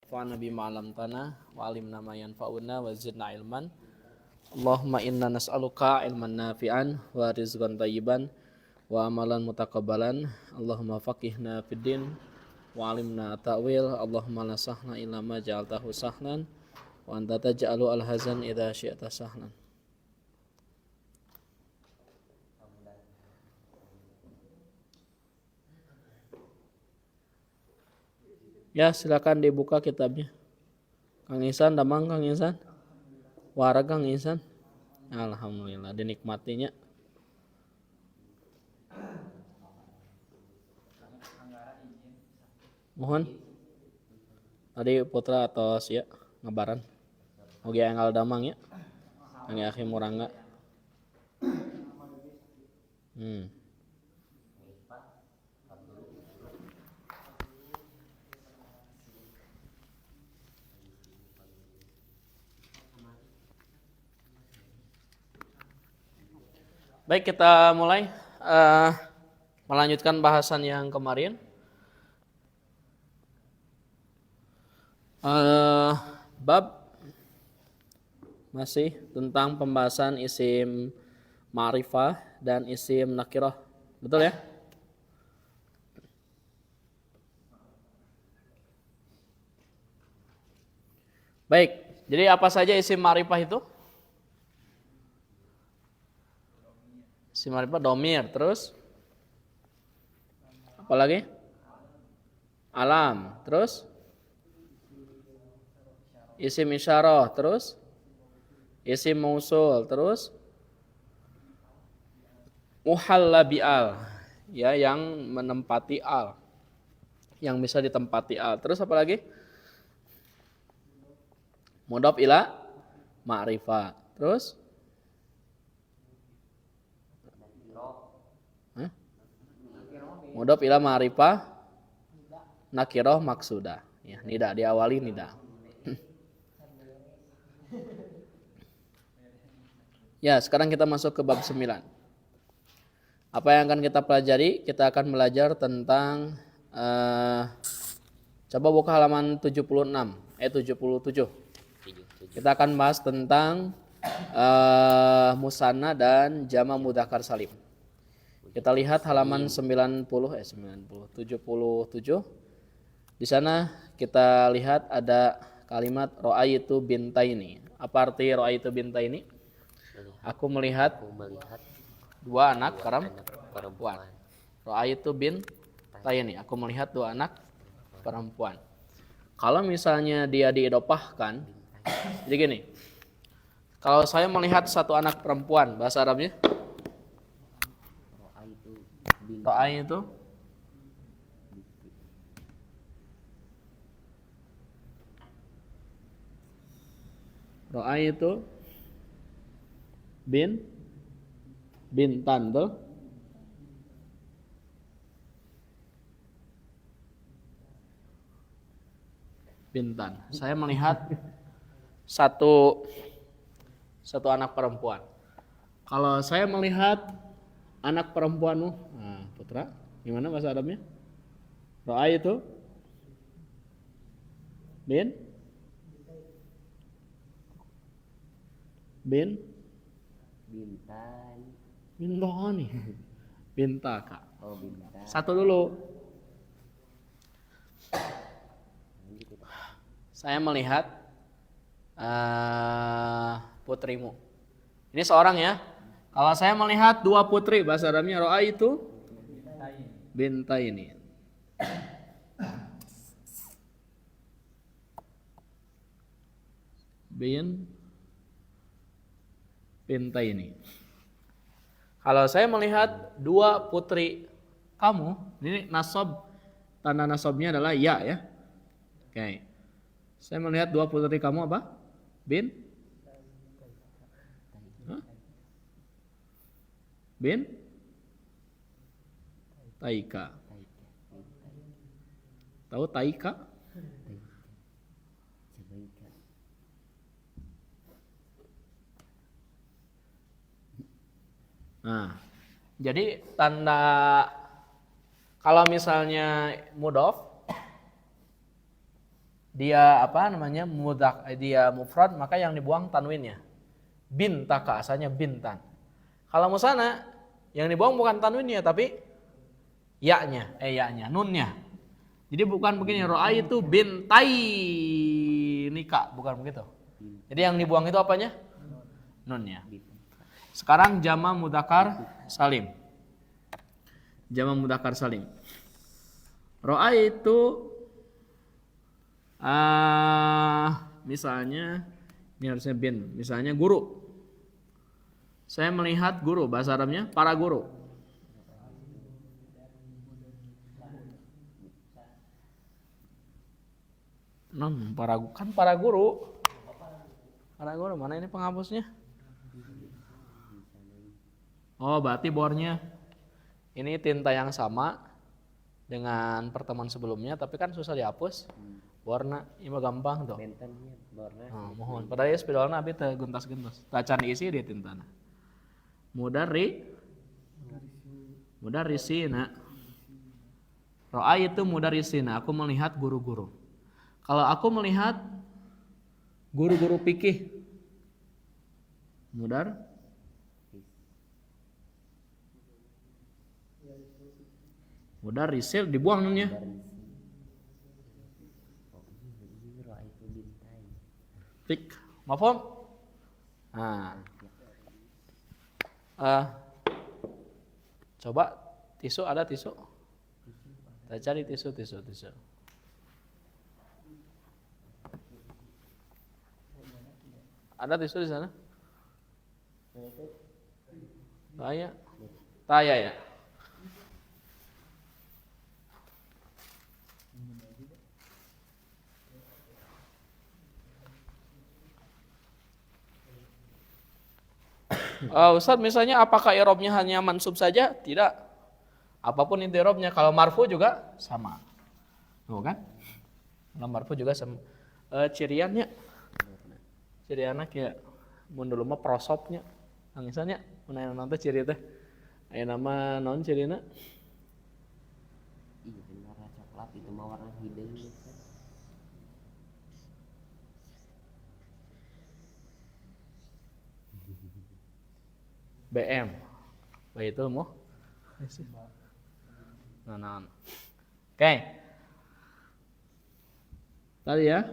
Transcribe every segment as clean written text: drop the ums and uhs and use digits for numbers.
Fa'na bima 'allamtana wa 'allimna ma yanfa'una wa zidna ilman. Allahumma inna nas'aluka ilman nafi'an wa rizqan thayyiban wa amalan mutaqabbalan. Allahumma faqihna fid din wa 'allimna ta'wil. Allahumma la sahla illa ma ja'altahu sahlan wa anta taj'alu al-hazan idza syi'ta sahlan. Ya, silakan dibuka kitabnya. Kang Ihsan, damang Kang Ihsan. Wara Kang Ihsan. Alhamdulillah dinikmatinya. Mohon. Tadi Putra atau ya ngabaran. Oke anggal damang ya. Kang Akhi Murangga. Baik, kita mulai melanjutkan bahasan yang kemarin. Bab masih tentang pembahasan isim ma'rifah dan isim nakirah. Betul ya? Baik, jadi apa saja isim ma'rifah itu? Isim ma'rifah domir, terus apa lagi? Alam, terus isim isyarah, terus isim mausul, terus muhalla bi'al, ya yang menempati al, yang bisa ditempati al. Terus apa lagi? Mudhaf ila ma'rifah. Terus mudhaf ila ma'rifah nakirah maksudah. Ya, nida diawali nida. Ya, sekarang kita masuk ke bab 9. Apa yang akan kita pelajari? Kita akan belajar tentang coba buka halaman 76, 77. Kita akan bahas tentang musanna dan jama mudzakkar salim. Kita lihat halaman 77. Di sana kita lihat ada kalimat ra'aitu bintaini. Apa arti ra'aitu bintaini? Aku melihat dua anak perempuan. Ra'aitu bintaini. Aku melihat dua anak perempuan. Kalau misalnya dia diidopahkan, jadi gini. Kalau saya melihat satu anak perempuan, bahasa Arabnya Ro'ai itu bintan tuh. Bintan. Saya melihat satu anak perempuan. Kalau saya melihat anak perempuanmu, nah, Putra, gimana bahasa Arabnya? Ro'ai itu bintan nih. Bintaka. Oh, bintan. Satu dulu. Saya melihat putrimu. Ini seorang ya. Kalau saya melihat dua putri, bahasa Arabnya ro'ai itu bintaini. Bintaini. Kalau saya melihat dua putri kamu, ini nasab, tanda nasabnya adalah ya. Oke. Saya melihat dua putri kamu apa? Taika. Tahu Taika? Nah, jadi tanda kalau misalnya mudhof dia apa namanya dia mufrad, maka yang dibuang tanwinnya. Bintaka asalnya bintan. Kalau musana yang dibuang bukan tanwinnya tapi yaknya, nunnya. Jadi bukan begini, ra'aitu bintai nika, bukan begitu. Jadi yang dibuang itu apanya? Nunnya. Sekarang jama mudzakkar salim. Jama mudzakkar salim. Ra'aitu misalnya ini harusnya bin, misalnya guru. Saya melihat guru, bahasa Arabnya para guru. Para guru. Para guru, mana ini penghapusnya? Oh, berarti bornya ini tinta yang sama dengan pertemuan sebelumnya, tapi kan susah dihapus. Warna ini mah gampang tuh. Oh, mohon. Padahal ya spidolna abi teh guntas-guntas. Tacan isi di tintana. Mudarrisina. Ra'aitu mudarrisina, aku melihat guru-guru. Kalau aku melihat guru-guru fikih, mudarrisil dibuang nunnya. Tik, mafhum? Nah. Coba tisu, ada tisu? Kita cari tisu. Ada tisu di sana? Taya ya. Ustadz, misalnya apakah i'rabnya hanya mansub saja? Tidak. Apapun inti i'rabnya, kalau marfu juga sama. Tuh kan? Kalau marfu juga sama. Ciriannya ya mun dulu mah prosopnya. Misalnya mun nanti ciri teh. Aya nama naon cirina? Iya, warna coklat itu mah warna hideung. BM. Baitul mu. Nah. Oke. Tadi ya.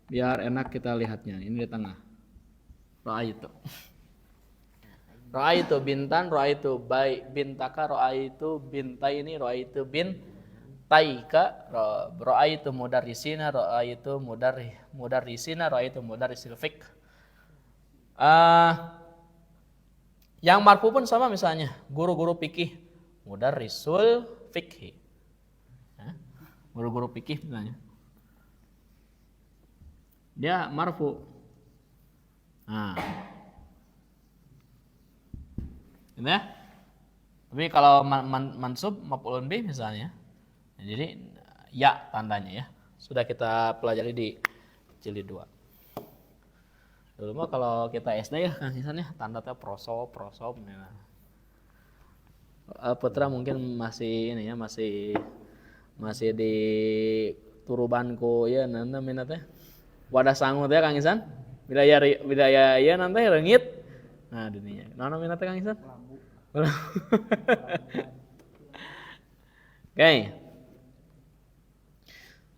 Biar enak kita lihatnya. Ini di tengah. Ra'aitu bintan, ra'aitu bintaka, ra'aitu bintaini, ra'aitu bintaika, ra'aitu mudarrisina, ra'aitu mudarrisina, ra'aitu mudarrisil fiqh. Yang marfu pun sama misalnya, guru-guru fikih, mudarrisul fiqhi. Guru-guru fikih misalnya. Dia marfu. Nah. Gitu ya. Tapi kalau mansub maf'ulun bih misalnya. Jadi ya tandanya ya. Sudah kita pelajari di jilid 2. Dulu mah kalau kita SD ya kan misalnya tanda teh prosop. Nah. Putra mungkin masih ini ya, masih di turubanku ya nanti minatnya. Wadah sangut ya Kang Isan. Bidaya ya nanti reungit. Nah, dininya. Naon minatnya Kang Isan? Oke.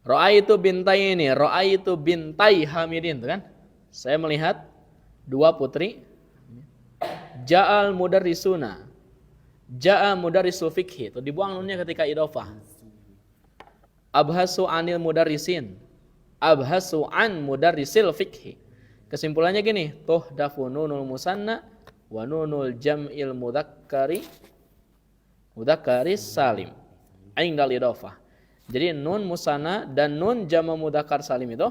Ra'aitu bintaini, ra'aitu bintai Hamidin tuh kan? Saya melihat dua putri. Ja'al mudarrisuna. Ja'a mudarrisul fiqhi. Itu dibuang nunnya ketika idhofah. Abhasu anil mudarrisin. Abhasu an mudarrisil fiqhi. Kesimpulannya gini, tuhdafu nunul musanna wa nunul jam'il mudzakkari salim indal idhofah. Jadi nun musanna dan nun jama mudzakkar salim itu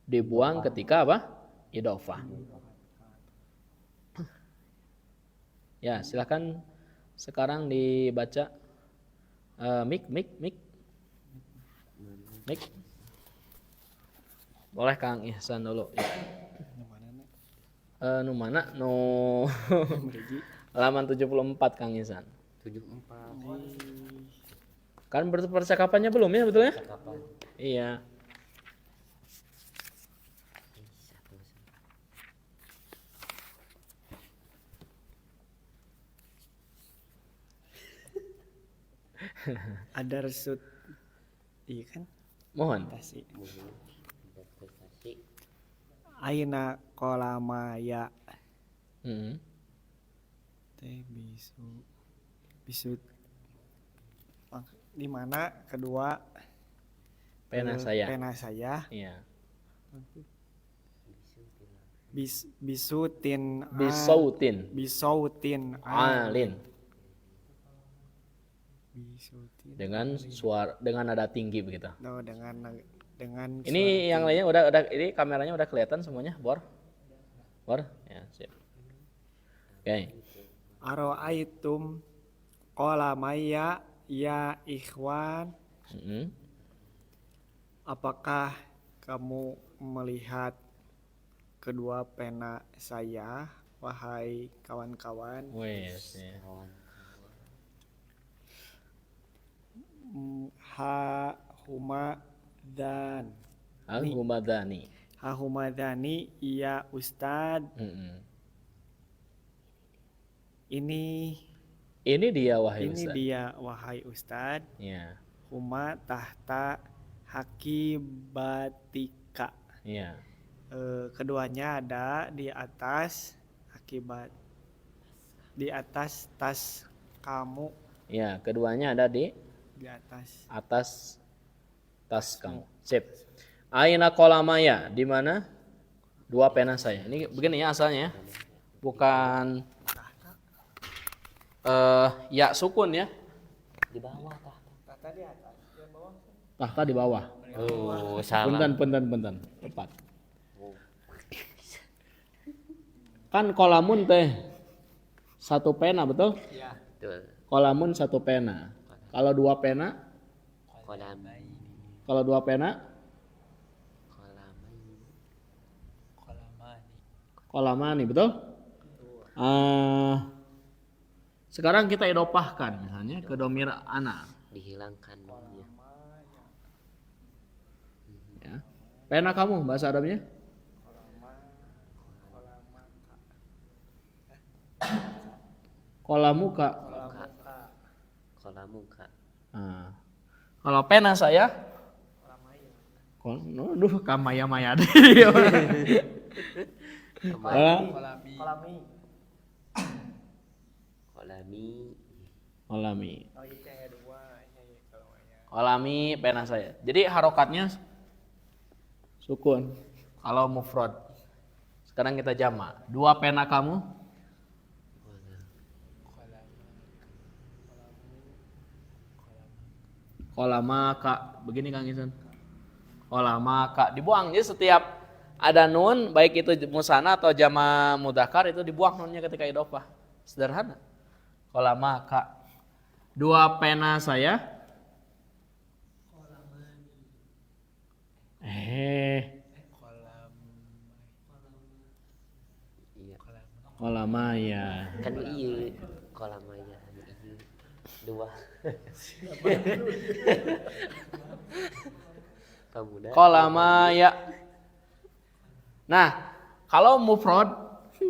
dibuang ketika apa? Idhofah. Ya, silakan sekarang dibaca mik. Boleh Kang Ihsan dulu. Ya. Nu mana? Nu halaman 74 Kang Ihsan. 74. Kan percakapannya belum ya betulnya? Kapan? Iya. Ada resut. Iya kan? Mohon. Prestasi. Prestasi. Aina kolamaya Mm-mm. teh bisu di mana kedua Pena saya. pena saya Iya. bisutin Bisautin alin. bisutin Dengan suara dengan nada tinggi begitu. no, dengan Ini yang lainnya udah ini kameranya udah kelihatan semuanya, Bor? Bor? Ya, siap. Oke. aroaitum kolamaya ya ikhwan, Mm-mm. apakah kamu melihat kedua pena saya, wahai kawan-kawan? Wes, ya. Ha huma dan Al-Humadani. ha humadani iya Ustad, Mm-mm. ini Dia wahai ini Ustaz. dia wahai Ustad, Iya. huma tahta hakibatika. Iya. Keduanya ada di atas akibat di atas tas kamu, Iya, keduanya ada di di atas atas tas kamu. Sip. Aina kolamaya, di mana dua pena saya. Ini begini ya asalnya ya. Bukan ya sukun ya. Di bawah tah. Tahta di bawah. Oh, salah. Punten. Tepat. Kan kolamun teh satu pena, betul? Betul. Kolamun satu pena. Kalau dua pena, Kolam. kolamani, betul? Sekarang kita idopahkan misalnya ke domir ana. Dihilangkan Ya. Pena kamu bahasa Arabnya? Kolamuka. Kolamuka. Nah, kalau pena saya, duh kamaya-maya deh. kolami. Kolami. Oh iya yang dua Kolami pena saya. Jadi harokatnya sukun. Kalau mufrad. Sekarang kita jamak. Dua pena kamu. Kolama kak. Begini Kang Isan. Kolama kak. Dibuang. Jadi setiap ada nun, baik itu musana atau jama mudzakkar, itu dibuang nunnya ketika idofah. Sederhana. Kolama kak. Dua pena saya. Iya. Kolama ya. Kan iya. Kolamaya iya. Dua. Pemuda. Kolama ya. Nah, kalau mufrad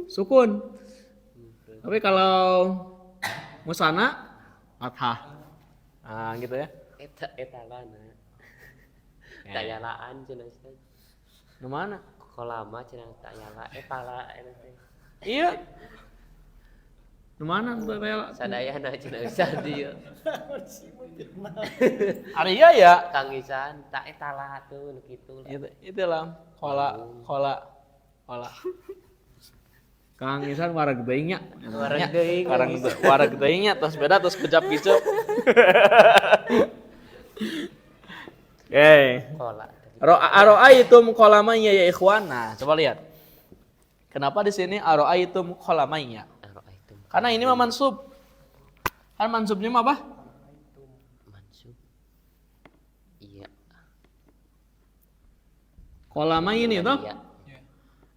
sukun. Tapi kalau musana fathah. Nah, gitu ya. Etalana. Tak yalaan cenah Ustaz. Di mana? Kolama cenah tak yala etala Iya. Di mana tuh rela? sadayana cenah Ustaz dieu. Arya ya. Kang Isan tak etala tuh nu kitu. Itu lah. Kola. Kang Isan wareg deing nya. Wareg deing nya tos beda tos kejap-kejap. Kola. Aro'aitum kolamanya ya ikhwana. Coba lihat. Kenapa di sini aro'aitum kolamanya? Karena ini mah mansub. Kan mansubnya mah apa? Mansub. Iya. Kolamai ini tuh. Iya.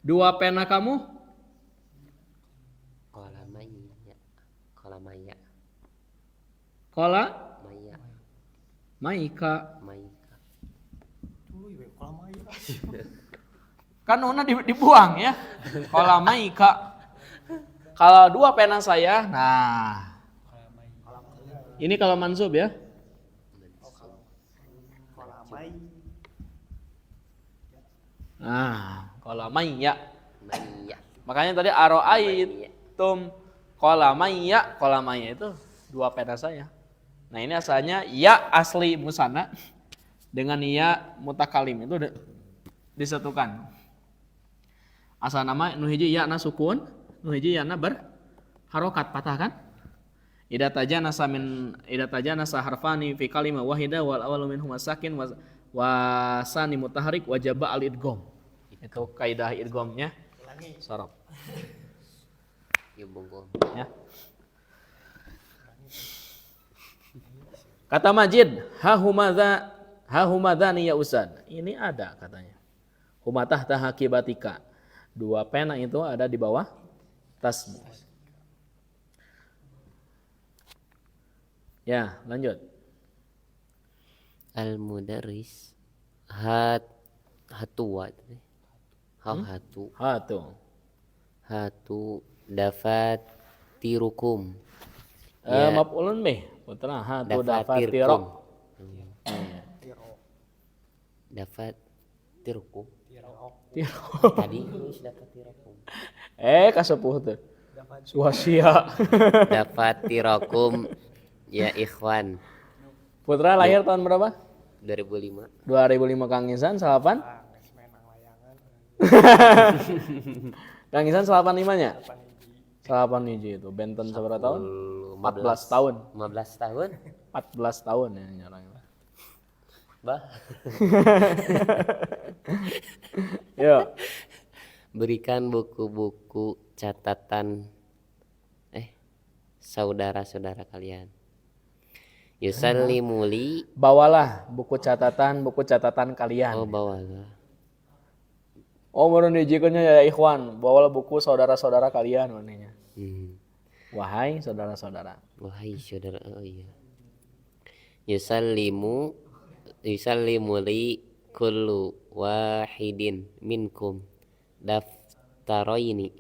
Dua pena kamu? Kolamaya. Kolamaya. Kola? Maya. Maika. Maika. Kan nuna dibuang ya. Kola maika. Kalau dua pena saya, nah. Ini kalau mansub ya. Nah, kola maya. Maya. Makanya tadi aro'aitum kola maya itu dua pena saya. Nah ini asalnya ya asli musanna dengan ya mutakalim itu disatukan. Asal nama nu hiji ya na sukun, nu hiji ya na berharokat patah kan? Idza tajana harfani fi kalimah wahida wal awalu minhum sakin wa sani mutaharik wajaba al idgham. Itu kaidah idghamnya. Sarap. Ya bongko. Ya. Kata Majid, hahumadani ya usad. Ini ada katanya. Humatah tahakibatika. Dua pena itu ada di bawah tasmu. Ya, lanjut. Al-mudarris hatu dafatirukum. Maf'ulun bih. Putra hatu dafatirok. Dafatirukum. Tirok. Tadi nulis dafatirukum. Kasepuh tuh. Suasia. Dafatirukum ya ikhwan. Putra lahir tahun berapa? 2005. 2005 Kang Isan salapan. Kang Isan salapan limanya? Salapan hiji itu. Benten seberapa tahun? 14 tahun. 15 tahun. 14 tahun ya nyarang. Bah. Yo. Berikan buku-buku catatan saudara-saudara kalian. Yusallimuli. Bawalah buku catatan kalian. Oh, bawalah. Oh, menurut dijikannya ya ikhwan, bawalah buku saudara-saudara kalian manehnya. Wahai saudara-saudara. Wahai saudara, oh iya. Yusallimuli kullu wahidin minkum daftaroini.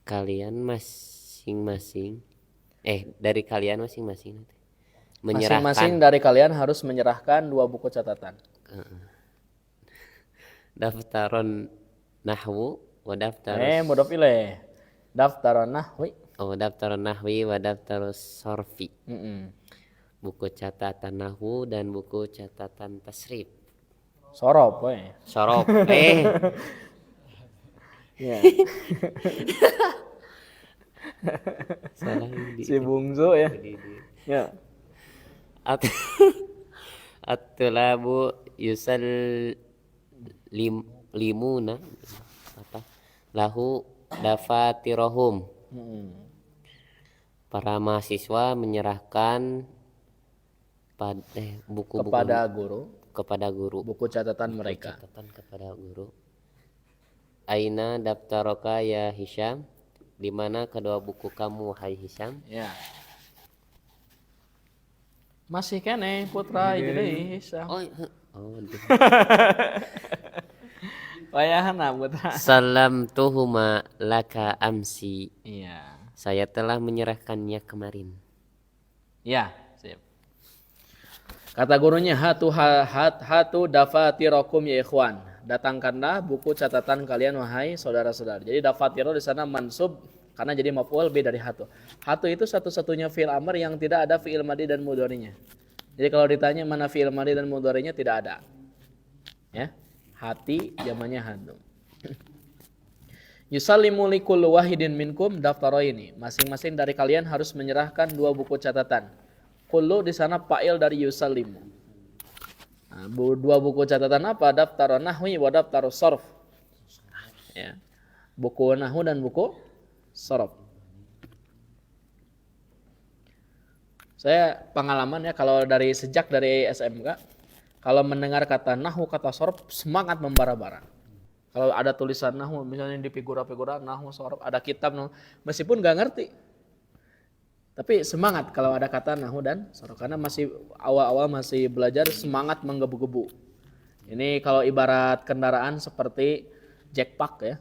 Kalian masing-masing dari kalian masing-masing menyerahkan. Masing-masing dari kalian harus menyerahkan dua buku catatan. Daftaron nahwu wa daftar. Bodoh pilih. Daftaron nahwi. Oh, daftaron nahwi wa daftarus sorfi. Buku catatan nahwu dan buku catatan tasrif. Sorop, we. Sorop. Ya. Salah Si bungsu ya. Ya. At-tulabu limuna apa? Lahu dafatirahum. Para mahasiswa menyerahkan buku-buku kepada guru. Buku catatan mereka. Catatan kepada guru. Aina daftaroka ya Hisham? Di mana kedua buku kamu, hai Hisham? Ya. Masih kene putra jadi Hisham. Wayahna putra. Salam tuhuma laka amsi. Iya. Saya telah menyerahkannya kemarin. Ya, sip. Kata gurunya hatu dafatirakum ya ikhwan. Datangkanlah buku catatan kalian wahai saudara-saudara. Jadi dafatiro di sana mansub karena jadi maf'ul B dari hatu. Hatu itu satu-satunya fi'il amr yang tidak ada fi'il madhi dan mudhari'nya. Jadi kalau ditanya mana fi'il madhi dan mudhari'nya tidak ada. Ya. Hati zamannya hatu. Yusallimu likulli wahidin minkum daftaraini. Masing-masing dari kalian harus menyerahkan dua buku catatan. Kullu di sana fa'il dari yusallimu. Nah, dua buku catatan apa? Daftar nahwi wa daftar sarf. Ya. Buku nahwu dan buku sarf. Saya pengalaman ya kalau sejak dari SMK, kalau mendengar kata nahwu kata sarf semangat membara-bara. Kalau ada tulisan nahwu misalnya di figura-figura nahwu sarf, ada kitab nahwu, meskipun enggak ngerti. Tapi semangat kalau ada kata nahu dan sarf karena masih awal-awal masih belajar semangat menggebu-gebu. Ini kalau ibarat kendaraan seperti jackpack ya.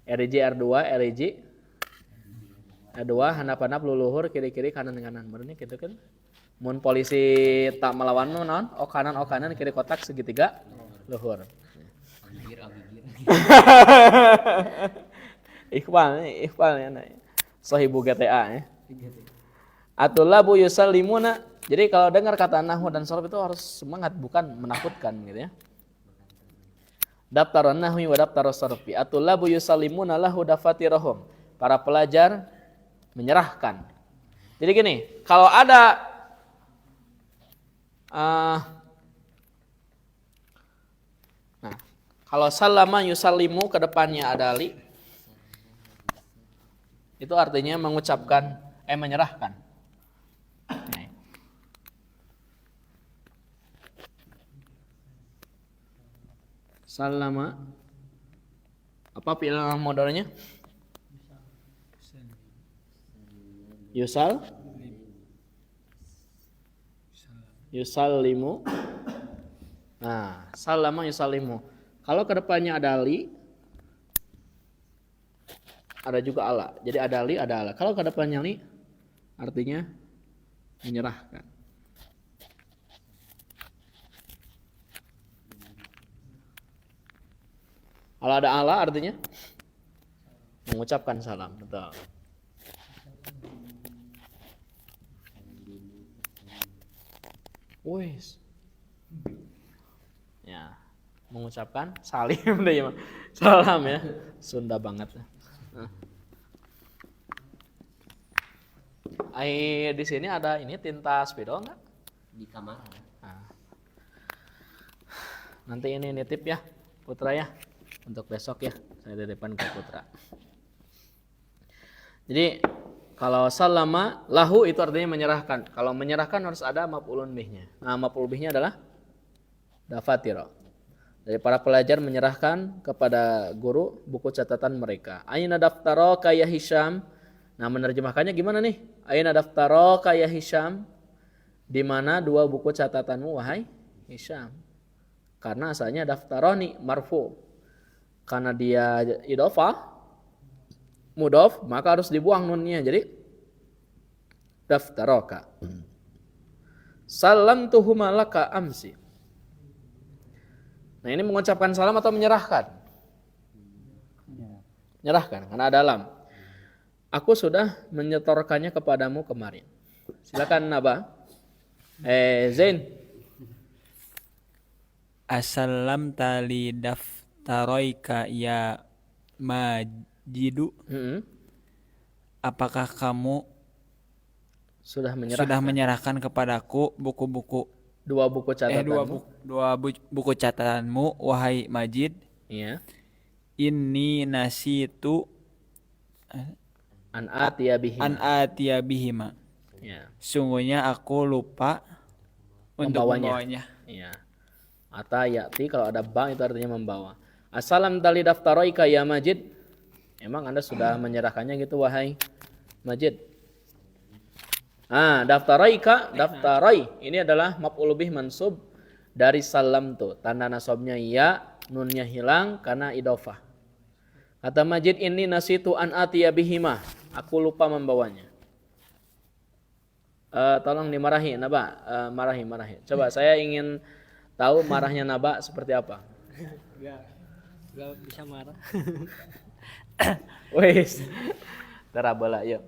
RJ R2, RJ R2 handap-handap luluhur kiri-kiri kanan-kanan bener gitu kan. Mun polisi tak melawan naon, oh kanan kiri kotak segitiga luhur. Iqbal ya. Sahibu GTA ya. Atulabu yusallimuna. Jadi kalau dengar kata nahwu dan sarf itu harus semangat bukan menakutkan gitu ya. Daftarun nahwi wa daftarus sarfi. Atulabu yusallimuna lahu dafatirahum. Para pelajar menyerahkan. Jadi gini, kalau ada kalau salama yusallimu ke depannya ada li, itu artinya mengucapkan menyerahkan. Salama apa fi'il mudhari'nya? Yusallimu. Nah, salama yusallimu. Kalau kedepannya ada li, ada juga ala. Jadi ada li, ada ala. Kalau kedepannya li, artinya menyerahkan. Kalau ada ala, artinya mengucapkan salam. Betul. Wes. Ya, mengucapkan salim deh ya. Salam ya. Sunda banget. Di sini ada ini tinta spidol enggak? Di kamar. Nah. Nanti ini nitip ya, Putra ya. Untuk besok ya, saya titipkan ke Putra. Jadi kalau salama lahu itu artinya menyerahkan. Kalau menyerahkan harus ada maf'ulun bihnya. Nah, maf'ul bihnya adalah dafatira. Dari para pelajar menyerahkan kepada guru buku catatan mereka. Aina daftaraka ya Hisham. Nah, menerjemahkannya gimana nih? Aina daftaraka ya Hisham? Di mana dua buku catatanmu wahai Hisham? Karena asalnya daftaroni marfu. Karena dia idhofah mudhof, maka harus dibuang nunnya. Jadi daftaraka. Salamtuhuma laka amsi. Nah, ini mengucapkan salam atau menyerahkan? Menyerahkan, karena ada lam. Aku sudah menyetorkannya kepadamu kemarin. Silakan Naba. Zain. Assalam tali daftaroika ya Majidu. Apakah kamu Sudah menyerahkan kepadaku buku-buku dua buku catatanmu? Dua buku catatanmu wahai Majid. Iya. Inni nasitu An atiya bihima. Ya. Sungguhnya aku lupa untuk membawanya. Iya. Ata ya'ti kalau ada ba itu artinya membawa. Assalam tali daftaroika ya Majid. Emang Anda sudah menyerahkannya gitu wahai Majid? Daftaroika, daftaroi. Ini adalah maf'ul bih mansub dari salam tuh. Tanda nasabnya ya, nunnya hilang karena idhofah. Kata Majid, ini nasitu an atiya bihima. Aku lupa membawanya. Tolong dimarahi Naba, marahi. Coba saya ingin tahu marahnya Naba seperti apa. Gak bisa marah. Wes. Terabola yuk.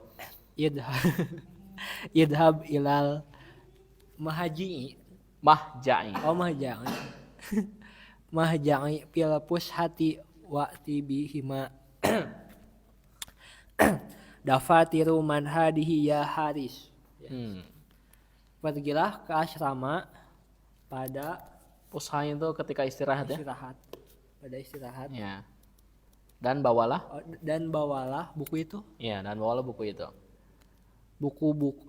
Idhab ilal mahja'i. Mahja'i fil fushati wa'ti bihima. Dafatiru man hadihi ya Haris. Pergilah ke asrama pada Pusha itu ketika istirahat ya. Pada istirahat. Ya. Dan bawalah. Buku itu. Iya, dan bawalah buku itu. Buku-buku.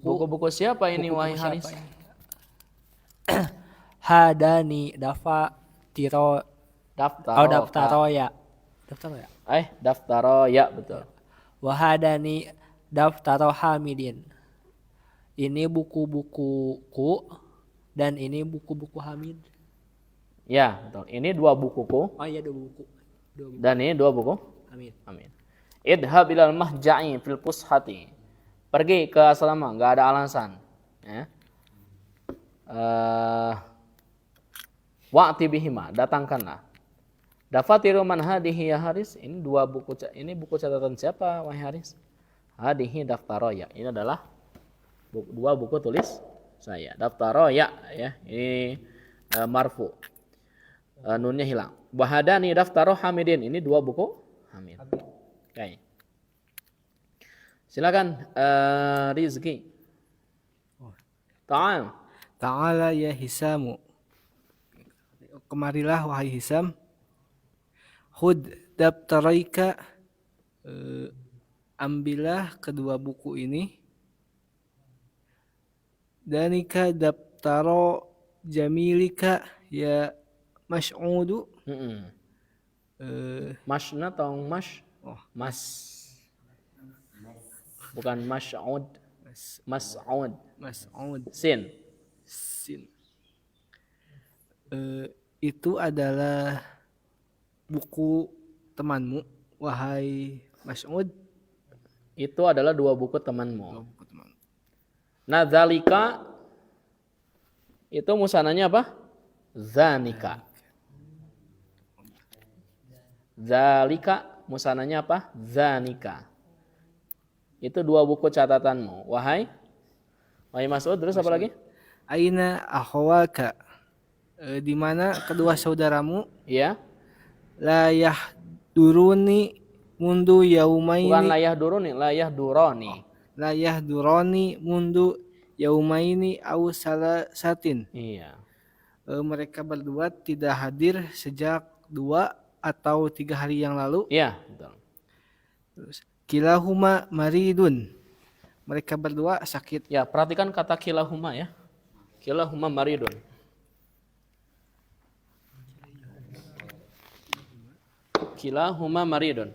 Buku-buku siapa ini wahai Haris? Hadani daftaroya. Daftaro ya betul. Wahadani daftaro hamidin. Ini buku-bukuku dan ini buku-buku Hamid. Ya, betul. Ini dua bukuku Oh iya, dua buku. dan ini dua buku Hamid. Amin. Idhab ilal mahja'i fil fushati. Pergi ke asrama, enggak ada alasan. Ya. Wa'ti bihima, datangkanlah. Dafatiru man hadihi ya Haris. Ini buku catatan siapa wahai Haris? Hadihi daftaroya. Ini adalah dua buku tulis saya. Daftaroya ya. Ini marfu. Nunnya hilang. Wahadani daftaro Hamidin. Ini dua buku Hamid. Oke. Silakan Rizki. Ta'al. Ta'ala ya Hisamu. Kemarilah wahai Hisam. Hud daptaraika. Ambillah kedua buku ini. Danika daptaro jamilika ya Mas'udu. Masna atau mas? Oh, Mas. Bukan Mas'ud. Mas'ud. Mas'ud. Sin. Sin. Itu adalah buku temanmu, wahai Mas'ud. Itu adalah dua buku temanmu. Buku temanmu. Nah, zalika itu musananya apa? Zanika. Zalika musananya apa? Zanika. Itu dua buku catatanmu. Wahai Mas'ud, terus apa lagi? Aina akhwaka. Di mana kedua saudaramu? Ya. La yahduruni mundu yaumaini. Bukan layah duruni, layah duroni. La yahdurani mundu yaumaini au salasatin. Iya. Mereka berdua tidak hadir sejak 2 atau 3 hari yang lalu. Iya, betul. Terus, kilahuma maridun. Mereka berdua sakit. Ya, perhatikan kata kilahuma ya. Kilahuma maridun. Kilahuma maridun.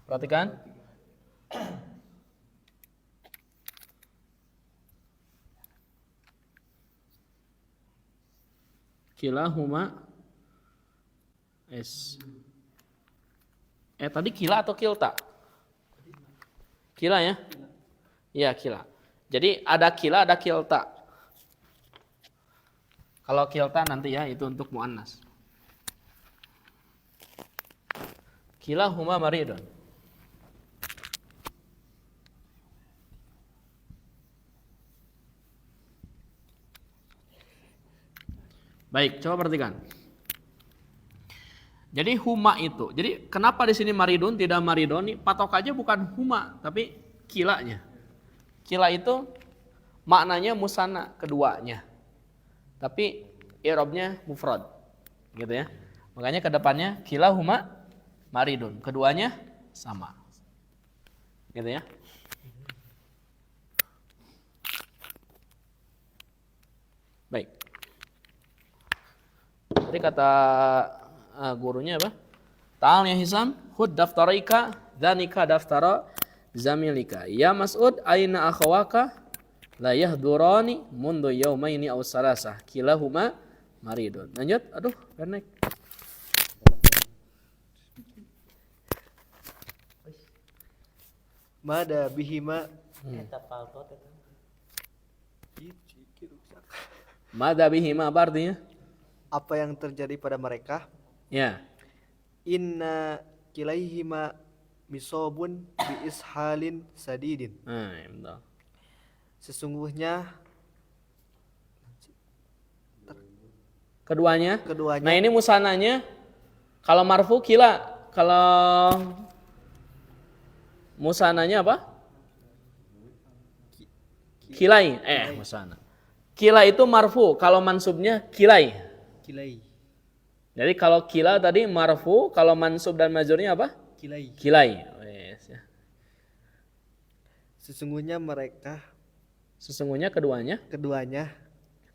Perhatikan. Kilahuma tadi kila atau kilta? Kila ya? Iya, kila. Jadi ada kila, ada kilta. Kalau kilta nanti ya itu untuk muannas. Kilahuma maridun. Baik, coba perhatikan. Jadi huma itu. Jadi kenapa di sini maridun tidak maridoni? Patok aja bukan huma, tapi kilanya. Kila itu maknanya musanna keduanya. Tapi i'rabnya mufrad. Gitu ya. Makanya ke depannya kila huma maridun. Keduanya sama. Gitu ya. Baik. Jadi kata gurunya apa? Ta'al ya Hisam, hud daftarika, dhanika daftara zamilika. Ya Mas'ud, aina akhawaka? La yahdurani mundu yaumaini aw salasah. Kilahuma maridun. Lanjut, aduh, pendek. Mada bihima. Mada bihima apa artinya? Apa yang terjadi pada mereka? Ya. Inna kilaihima misobun bi ishalin sadidin. Ya, betul. Sesungguhnya Keduanya. keduanya. Nah, ini musananya kalau marfu kila, kalau musananya apa? Kilai. Musana. Kila itu marfu, kalau mansubnya kilai. Kilai. Jadi kalau kila tadi marfu, kalau mansub dan majurnya apa? Kilai. Kilai. Yes, ya. Sesungguhnya mereka Sesungguhnya keduanya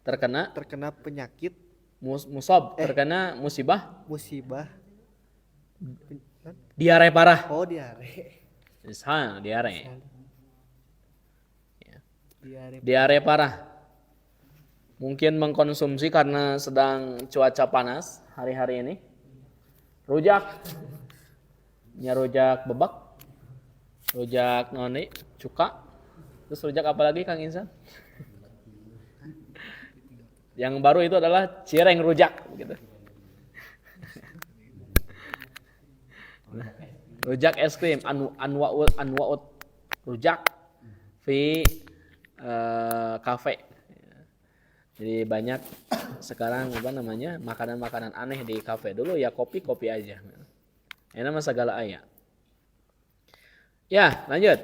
terkena terkena penyakit musab, terkena musibah musibah. diare parah. Oh, diare. Ishal, diare. Diare. Diare parah. Mungkin mengkonsumsi karena sedang cuaca panas hari-hari ini. Rujak. Ya rujak bebek. Rujak noni, cuka. Terus rujak apa lagi Kang Insan? Yang baru itu adalah cireng rujak gitu. Rujak es krim anwaut rujak fi kafe. Jadi banyak sekarang apa namanya makanan-makanan aneh di kafe. Dulu ya kopi aja. Ini mah segala aya. Ya, lanjut.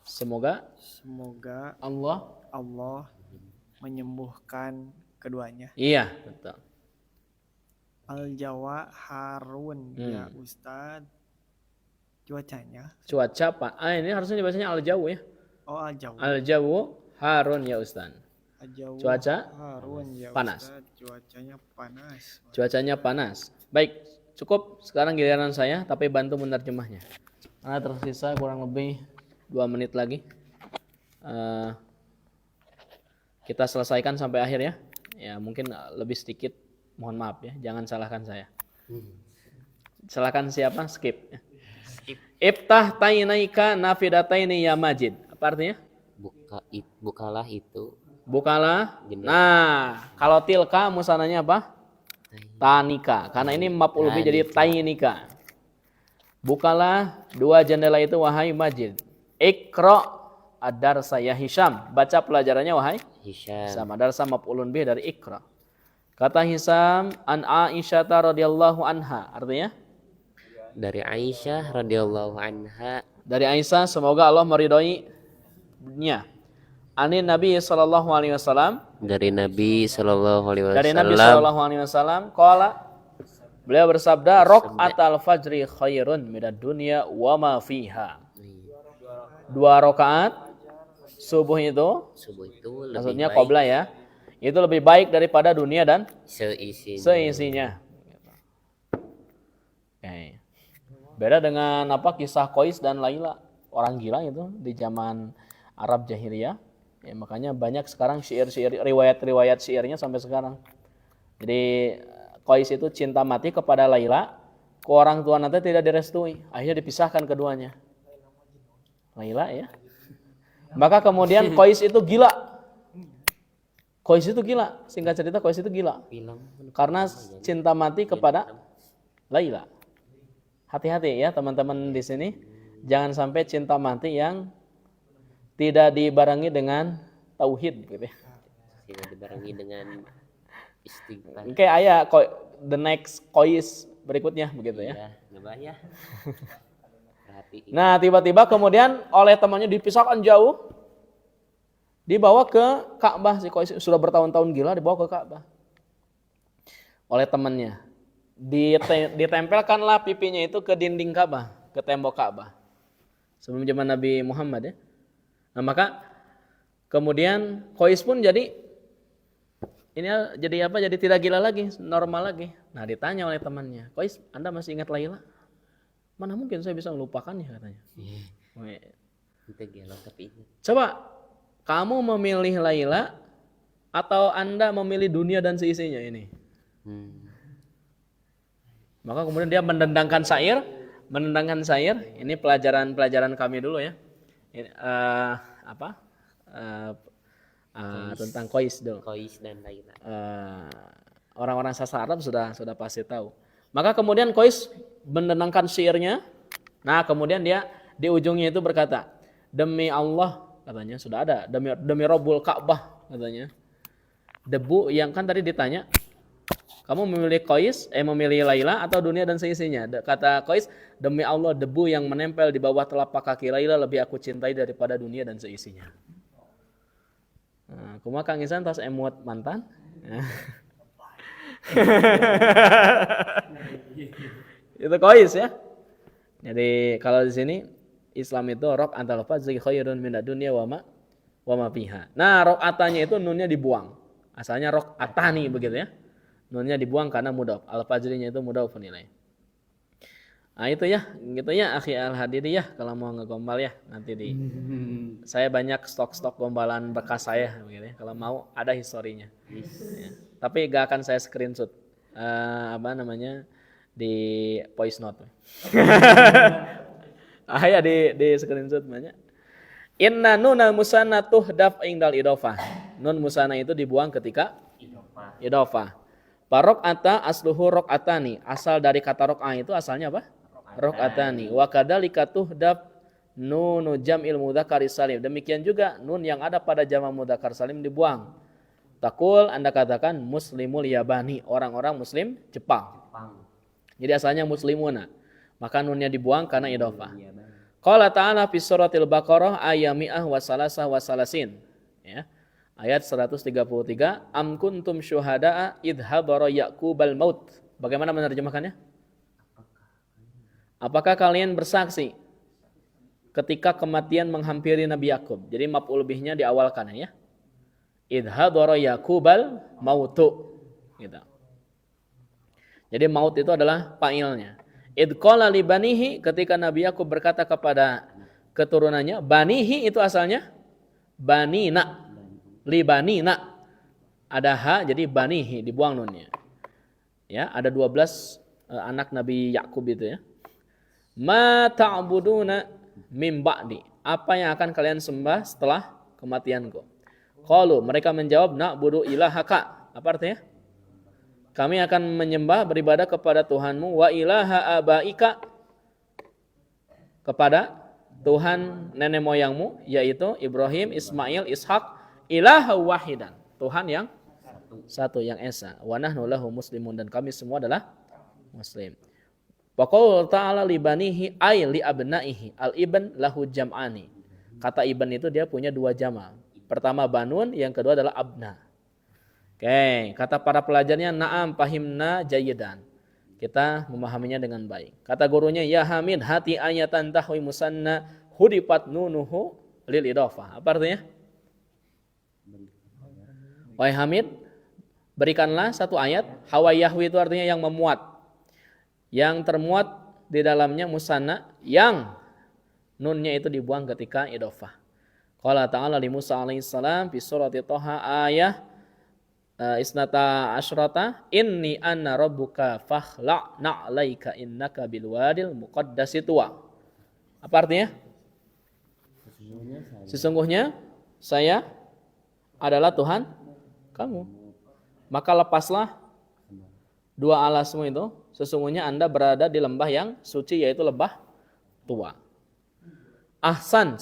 Semoga Allah menyembuhkan keduanya. Iya, betul. Al-Jawa Harun ya Ustad. Cuacanya. Cuaca Pak. Ini harusnya dibacanya al-jawu ya. Oh Al-Jawa. Al-jawu Harun ya Ustaz. Al-Jawa Cuaca Harun ya panas. Ustad. Cuacanya panas. Cuacanya panas. Baik, cukup sekarang giliran saya tapi bantu menerjemahnya. Karena tersisa kurang lebih 2 menit lagi. Kita selesaikan sampai akhir ya. Ya mungkin lebih sedikit, mohon maaf ya, jangan salahkan saya. Silakan siapa? Skip. Iftah tainaika nafidataini ya Majid. Apa artinya? Bukalah itu. Bukalah. Nah, kalau tilka musananya apa? Tanika. Karena ini maf'ul bih jadi tainika. Bukalah 2 jendela itu wahai Majid. Iqra ad-darsa ya Hisham. Baca pelajarannya wahai Hisham. Sama darsa maf'ulun bih dari Iqra. Kata Hisham an Aisyah radhiyallahu anha. Artinya? Dari Aisyah radhiyallahu anha. Dari Aisyah semoga Allah meridhoinya. Anin Nabi sallallahu alaihi wasallam. Dari Nabi sallallahu alaihi wasallam. Dari Nabi sallallahu alaihi wasallam qala, beliau bersabda raqatal fajri khairun minad dunya wa ma fiha. 2 rakaat subuh itu lebih maksudnya baik qobla ya. Itu lebih baik daripada dunia dan seisinya. Oke. Beda dengan apa kisah Qais dan Laila, orang gila itu di zaman Arab jahiliyah. Ya, makanya banyak sekarang syair-syair riwayat-riwayat syairnya sampai sekarang. Jadi Qais itu cinta mati kepada Laila, ke orang tua nanti tidak direstui, akhirnya dipisahkan keduanya. Laila ya. Maka kemudian Qais itu gila. Qais itu gila, singkat cerita Qais itu gila. Karena cinta mati kepada Laila. Hati-hati ya teman-teman di sini, jangan sampai cinta mati yang tidak dibarengi dengan tauhid gitu ya. Tidak dibarengi dengan istighfar. Kayak ayat the next Qais berikutnya begitu ya. Ya. Nah, tiba-tiba kemudian oleh temannya dipisahkan jauh, dibawa ke Ka'bah. Si Qais sudah bertahun-tahun gila, dibawa ke Ka'bah oleh temannya. Ditempelkanlah pipinya itu ke dinding Ka'bah, ke tembok Ka'bah. Sebelum zaman Nabi Muhammad ya. Nah, maka kemudian Qais pun jadi tidak gila lagi, normal lagi. Nah, ditanya oleh temannya, "Qais, Anda masih ingat Laila?" "Mana mungkin saya bisa melupakannya," katanya. Coba kamu memilih Laila atau Anda memilih dunia dan seisinya ini? Maka kemudian dia mendendangkan syair. Ini pelajaran kami dulu ya. Ini, tentang Qais dulu. Qais dan Laila. Orang-orang sastra Arab sudah pasti tahu. Maka kemudian Qais mendendangkan syairnya. Nah, kemudian dia di ujungnya itu berkata, "Demi Allah," katanya, sudah ada, demi Rabbul Ka'bah katanya. Debu yang kan tadi ditanya, "Kamu memilih memilih Laila atau dunia dan seisinya?" Kata Qais, "Demi Allah, debu yang menempel di bawah telapak kaki Laila lebih aku cintai daripada dunia dan seisinya." Nah, kumaha Kang Isan tas emut mantan? Itu Qais ya. Jadi kalau di sini Islam itu rok antal fajri khairun minad dunya wa ma fiha. Nah, rok atanya itu nunnya dibuang. Asalnya rok atani begitu ya. Nunnya dibuang karena mudhof. Al-fajrinya itu mudhofun ilaih. Nah itu ya, gitu ya akhi al-hadiri ya, kalau mau ngegombal ya nanti di saya banyak stok-stok gombalan bekas saya begitu ya. Kalau mau ada historinya. Ya. Tapi gak akan saya screenshot di voice note. Ya di screenshot banyak. Inna nunal musanna tuhdaf indal idofah. Nun musanna itu dibuang ketika idofah. Parok'ata asluhu rok'atani. Asal dari kata rok'ah itu asalnya apa? Rok'atani. Wa kadzalika tuhdaf nunu jam'il mudzakkar salim. Demikian juga nun yang ada pada jamak mudzakkar salim dibuang. Takul Anda katakan muslimul yabani, orang-orang muslim Jepang. Jadi asalnya muslimuna. Maka nunnya dibuang karena idhofah. Qala ta'ala fi suratil Baqarah ayat 133. Ya. Ayat 133, am kuntum syuhada'a idh hadara yaqubal maut. Bagaimana menerjemahkannya? Apakah kalian bersaksi ketika kematian menghampiri Nabi Yakub? Jadi maf'ul bihnya diawalkan ya. Idh hadara yaqubal mautu. Gitu. Jadi maut itu adalah fa'ilnya. Idh qala li banihi, ketika Nabi Yakub berkata kepada keturunannya, banihi itu asalnya banina. Li banina. Ada ha jadi banihi dibuang nunnya. Ya, ada 12 anak Nabi Yakub itu ya. Ma ta'buduna mim ba'di. Apa yang akan kalian sembah setelah kematianku? Qalu, mereka menjawab na'budu ilahaka. Apa artinya? Kami akan menyembah beribadah kepada Tuhanmu wa ilaha abaika, kepada Tuhan nenek moyangmu yaitu Ibrahim, Ismail, Ishak, ilaha wahidan. Tuhan yang satu yang esa. Wa nahnu lahu muslimun, dan kami semua adalah muslim. Wa qaul ta'ala li banihi ay li abnaihi. Al ibn lahu jam'ani. Kata ibn itu dia punya 2 jama'. Pertama banun, yang kedua adalah abna. Oke, kata para pelajarnya na'am fahimna jayidan. Kita memahaminya dengan baik. Kata gurunya ya Hamid hati ayatan tahwi musanna hudifat nunuhu lil idhofah. Apa artinya? Wahai Hamid, berikanlah satu ayat. Hawa yahwi itu artinya yang memuat. Yang termuat di dalamnya musanna yang nunnya itu dibuang ketika idhofah. Qala ta'ala li Musa alaihissalam fi surati Thaha ayah isnata asyrata inni anna rabbuka fakhla' na'laika innaka bil wadil muqaddasi tuwa. Apa artinya? Sesungguhnya saya adalah Tuhan kamu. Maka lepaslah 2 alasmu itu. Sesungguhnya Anda berada di lembah yang suci, yaitu lembah tua. Ahsan.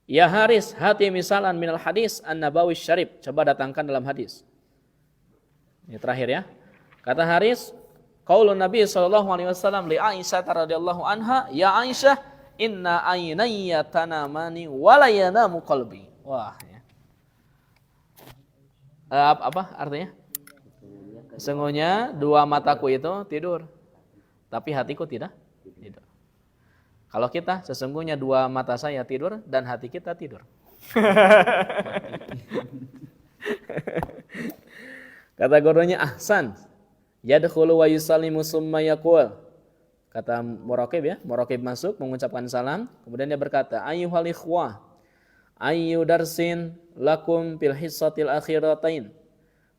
Ya Haris, hati misalan minal hadis an-nabawi syarif. Coba datangkan dalam hadis. Ini terakhir ya. Kata Haris, qaulun Nabi sallallahu alaihi wasallam li Aisyah radhiyallahu anha, ya Aisyah, inna aynayya tanamani wa la yanamu qalbi. Wah, ya. Apa artinya? Sesungguhnya 2 mataku itu tidur, tapi hatiku tidak tidur. Kalau kita, sesungguhnya 2 mata saya tidur dan hati kita tidur. Kata gurunya ahsan, yadkhulu wa yusallimu summa yaqul. Kata Muraqib ya, Muraqib masuk mengucapkan salam, kemudian dia berkata, ayyuhal ikhwah, ayyu darsin lakum fil hissatil akhiratain.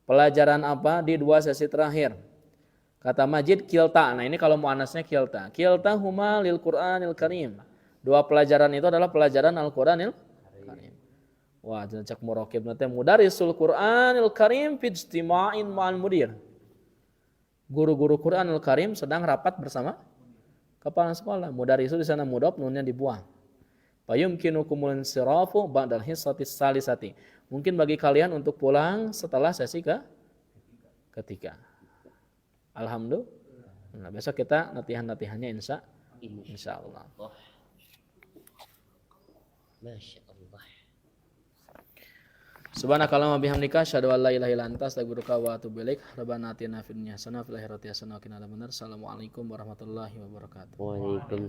Pelajaran apa di 2 sesi terakhir? Kata Majid kilta. Nah ini kalau muannasnya kilta. Kilta huma lil Qur'anil Karim. 2 pelajaran itu adalah pelajaran Al-Qur'anil Karim. Wah, cak Muraqib nanti mudarisul Qur'anil Karim fi ijtima'in ma'al mudir. Guru-guru Qur'anil Karim sedang rapat bersama kepala sekolah. Mudarisu di sana mudhaf, nunnya dibuang. Fayumkinukumul insirafu ba'dal hissatis salisati. Mungkin bagi kalian untuk pulang setelah sesi ketiga. Alhamdulillah. Nah, besok kita latihannya insya Allah. Masya Allah. Subhanakallahumma bihamdika asyhadu an la ilaha illa anta astaghfiruka wa atubu ilaik. Rabbana atina fid dunya hasanah wa fil akhirati hasanah wa qina adzabannar. Assalamualaikum warahmatullahi wabarakatuh. Waalaikumsalam.